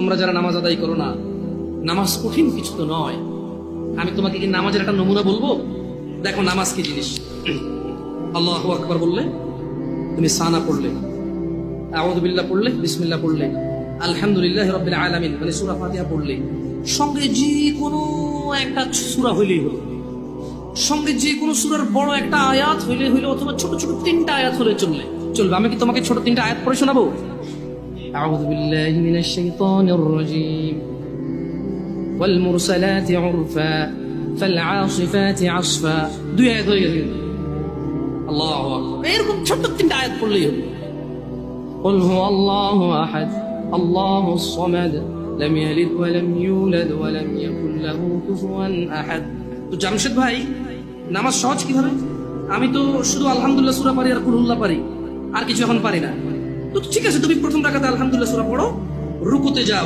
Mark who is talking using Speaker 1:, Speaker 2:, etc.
Speaker 1: তোমরা যারা নামাজ আদায় করো না, নামাজ কঠিন কিছু তো নয়। আমি তোমাকে কি নামাজের একটা নমুনা বলবো? দেখো নামাজ কি জিনিস। আল্লাহু আকবার বললে, তুমি সানা পড়লে, আউযু বিল্লাহ পড়লে, বিসমিল্লাহ পড়লে, আলহামদুলিল্লাহি রাব্বিল আলামিন মানে সূরা ফাতিহা পড়লে, সঙ্গে যে কোনো একটা সূরা হইলেই হলো, সঙ্গে যে কোনো সূরার বড় একটা আয়াত হইলে হইলো, অথবা ছোট ছোট 3টা আয়াত হলে চলবে। আমি কি তোমাকে ছোট 3টা আয়াত পড়ে শোনাবো? আউযু বিল্লাহি মিনাশ শাইতানির রাজীম, ওয়াল মুরসালাতি উরফা ফাল আসিফাতি আসফা। 2 আয়াত হয়ে গেছে। আল্লাহু আকবার। এরকম ছোট 3টা আয়াত পড়লেই হলো। قل هو الله أحد الله الصمد لم يلد ولم يولد ولم يكن له كفوا أحد। তো জামশেদ ভাই, নামাজ সহজ কিভাবে? আমি তো শুধু আলহামদুলিল্লাহ সূরা পারি আর কুল হুল্লাহ পারি, আর কিছু এখন পারি না। তো ঠিক আছে, তুমি প্রথম রাকাতে আলহামদুলিল্লাহ সূরা পড়ো, রুকুতে যাও,